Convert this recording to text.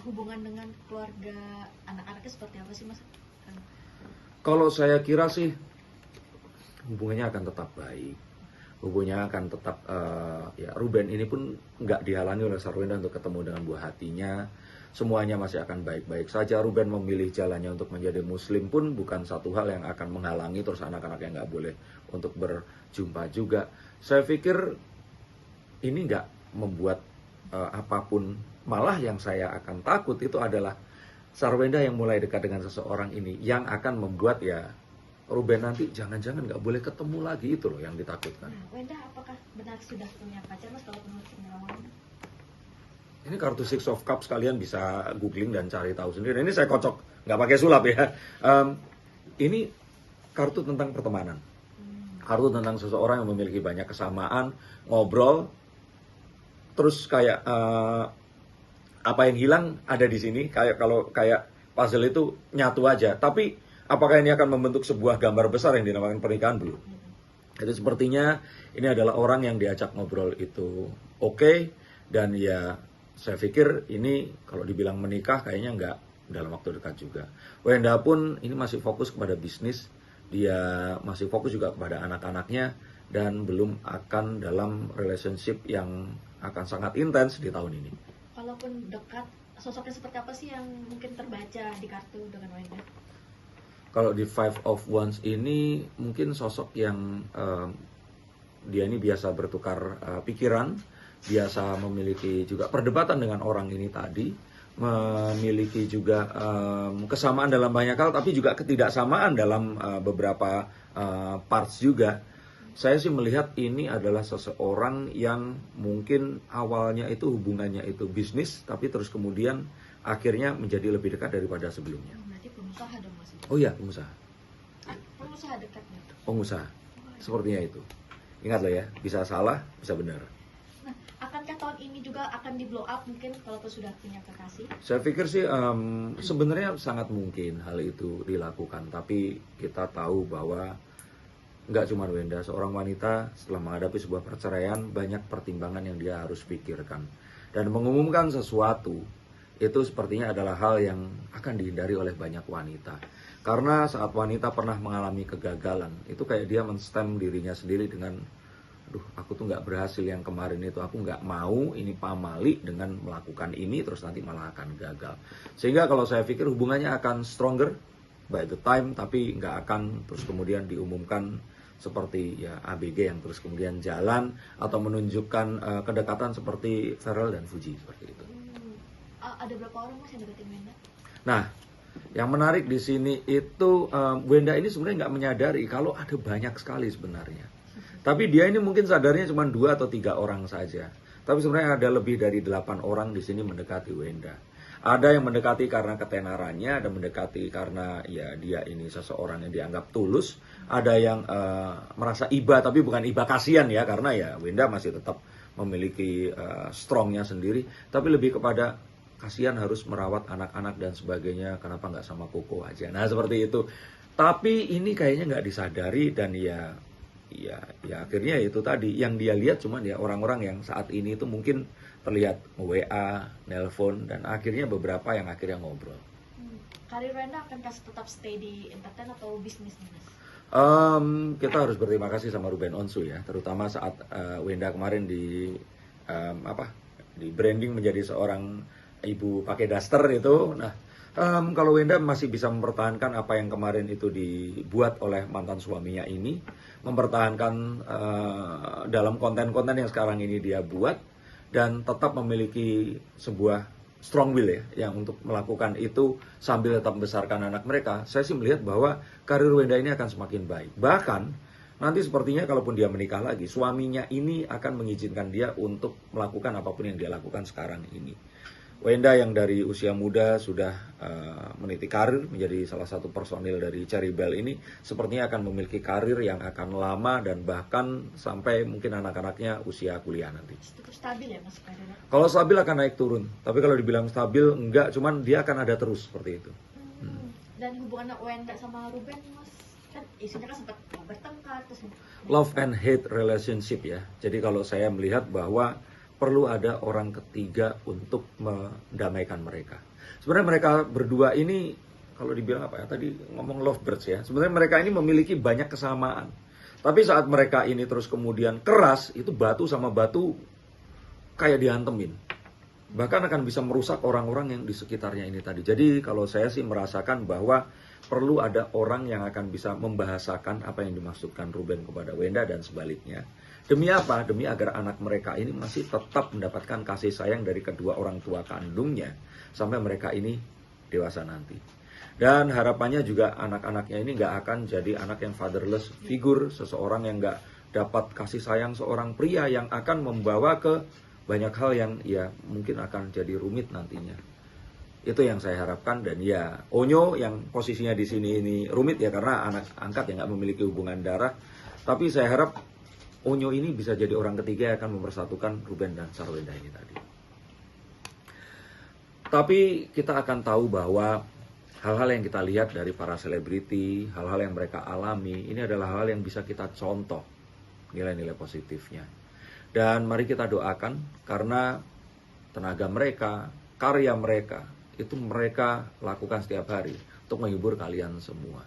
hubungan dengan keluarga anak-anaknya seperti apa sih Mas? Kalau saya kira sih hubungannya akan tetap baik. Hubungannya akan tetap ya Ruben ini pun nggak dihalangi oleh Sarwenda untuk ketemu dengan buah hatinya. Semuanya masih akan baik-baik saja. Ruben memilih jalannya untuk menjadi muslim pun bukan satu hal yang akan menghalangi terus anak-anaknya nggak boleh untuk berjumpa juga. Saya pikir ini nggak membuat apapun. Malah yang saya akan takut itu adalah Sarwenda yang mulai dekat dengan seseorang ini yang akan membuat ya Ruben nanti jangan-jangan nggak boleh ketemu lagi, itu loh yang ditakutkan. Nah, Wenda apakah benar sudah punya pacar Mas kalau menurut pengalaman? Ini kartu Six of Cups, kalian bisa googling dan cari tahu sendiri. Ini saya kocok, nggak pakai sulap ya. Ini kartu tentang pertemanan. Kartu tentang seseorang yang memiliki banyak kesamaan, ngobrol, terus kayak apa yang hilang ada di sini. Kayak puzzle itu nyatu aja. Tapi apakah ini akan membentuk sebuah gambar besar yang dinamakan pernikahan? Belum. Itu sepertinya ini adalah orang yang diajak ngobrol itu oke, dan ya saya pikir ini kalau dibilang menikah kayaknya nggak dalam waktu dekat juga. Wenda pun ini masih fokus kepada bisnis, dia masih fokus juga kepada anak-anaknya, dan belum akan dalam relationship yang akan sangat intens di tahun ini. Kalaupun dekat, sosoknya seperti apa sih yang mungkin terbaca di kartu dengan Wenda? Kalau di Five of Wands ini mungkin sosok yang dia ini biasa bertukar pikiran, biasa memiliki juga perdebatan dengan orang ini tadi, memiliki juga kesamaan dalam banyak hal, tapi juga ketidaksamaan dalam beberapa parts juga. Saya sih melihat ini adalah seseorang yang mungkin awalnya itu hubungannya itu bisnis, tapi terus kemudian akhirnya menjadi lebih dekat daripada sebelumnya. Berarti pengusaha dong Mas? Oh iya, pengusaha. Pengusaha dekatnya? Pengusaha, sepertinya itu. Ingat loh ya, bisa salah, bisa benar. Nah, akankah tahun ini juga akan di blow up mungkin kalaupun sudah punya kekasih? Saya pikir sih sebenarnya sangat mungkin hal itu dilakukan, tapi kita tahu bahwa nggak cuma Wenda, seorang wanita setelah menghadapi sebuah perceraian banyak pertimbangan yang dia harus pikirkan, dan mengumumkan sesuatu itu sepertinya adalah hal yang akan dihindari oleh banyak wanita, karena saat wanita pernah mengalami kegagalan itu kayak dia menstem dirinya sendiri dengan aduh, aku tuh nggak berhasil yang kemarin itu, aku nggak mau ini pamali dengan melakukan ini terus nanti malah akan gagal. Sehingga kalau saya pikir hubungannya akan stronger by the time, tapi nggak akan terus kemudian diumumkan seperti ya ABG yang terus kemudian jalan atau menunjukkan kedekatan seperti Farel dan Fuji seperti itu. Ada berapa orang Mas yang deketin Wenda? Nah, yang menarik di sini itu Wenda ini sebenarnya nggak menyadari kalau ada banyak sekali sebenarnya. Tapi dia ini mungkin sadarnya cuma 2 atau 3 orang saja. Tapi sebenarnya ada lebih dari 8 orang di sini mendekati Wenda. Ada yang mendekati karena ketenarannya, ada mendekati karena ya dia ini seseorang yang dianggap tulus. Ada yang merasa iba, tapi bukan iba kasihan ya, karena ya Wenda masih tetap memiliki strongnya sendiri. Tapi lebih kepada kasihan harus merawat anak-anak dan sebagainya, kenapa nggak sama Koko aja. Nah seperti itu. Tapi ini kayaknya nggak disadari, dan ya akhirnya itu tadi yang dia lihat cuman ya orang-orang yang saat ini itu mungkin terlihat WA, nelpon, dan akhirnya beberapa yang akhirnya ngobrol. Karir Wenda akan tetap stay di entertain atau bisnis nih Mas? Kita harus berterima kasih sama Ruben Onsu ya, terutama saat Wenda kemarin di branding menjadi seorang ibu pakai daster itu. Nah, kalau Wenda masih bisa mempertahankan apa yang kemarin itu dibuat oleh mantan suaminya ini, mempertahankan dalam konten-konten yang sekarang ini dia buat, dan tetap memiliki sebuah strong will ya, yang untuk melakukan itu sambil tetap membesarkan anak mereka, saya sih melihat bahwa karir Wenda ini akan semakin baik. Bahkan nanti sepertinya kalaupun dia menikah lagi, suaminya ini akan mengizinkan dia untuk melakukan apapun yang dia lakukan sekarang ini. Wenda yang dari usia muda sudah meniti karir menjadi salah satu personil dari Cherry Bell ini, sepertinya akan memiliki karir yang akan lama dan bahkan sampai mungkin anak-anaknya usia kuliah nanti. Cukup stabil ya Mas karirnya? Kalau stabil akan naik turun, tapi kalau dibilang stabil enggak, cuman dia akan ada terus seperti itu. Dan hubungan Wenda sama Ruben Mas, kan isunya kan sempat bertengkar terus. Love and hate relationship ya. Jadi kalau saya melihat bahwa perlu ada orang ketiga untuk mendamaikan mereka. Sebenarnya mereka berdua ini, kalau dibilang apa ya, tadi ngomong lovebirds ya, sebenarnya mereka ini memiliki banyak kesamaan. Tapi saat mereka ini terus kemudian keras, itu batu sama batu kayak dihantemin. Bahkan akan bisa merusak orang-orang yang di sekitarnya ini tadi. Jadi kalau saya sih merasakan bahwa perlu ada orang yang akan bisa membahasakan apa yang dimaksudkan Ruben kepada Wenda dan sebaliknya. Demi apa? Demi agar anak mereka ini masih tetap mendapatkan kasih sayang dari kedua orang tua kandungnya sampai mereka ini dewasa nanti. Dan harapannya juga anak-anaknya ini nggak akan jadi anak yang fatherless figure, seseorang yang nggak dapat kasih sayang seorang pria yang akan membawa ke banyak hal yang ya mungkin akan jadi rumit nantinya. Itu yang saya harapkan. Dan ya Onyo yang posisinya di sini ini rumit ya karena anak angkat yang nggak memiliki hubungan darah. Tapi saya harap Onyo ini bisa jadi orang ketiga yang akan mempersatukan Ruben dan Sarwenda ini tadi. Tapi kita akan tahu bahwa hal-hal yang kita lihat dari para selebriti, hal-hal yang mereka alami, ini adalah hal yang bisa kita contoh nilai-nilai positifnya. Dan mari kita doakan karena tenaga mereka, karya mereka, itu mereka lakukan setiap hari untuk menghibur kalian semua.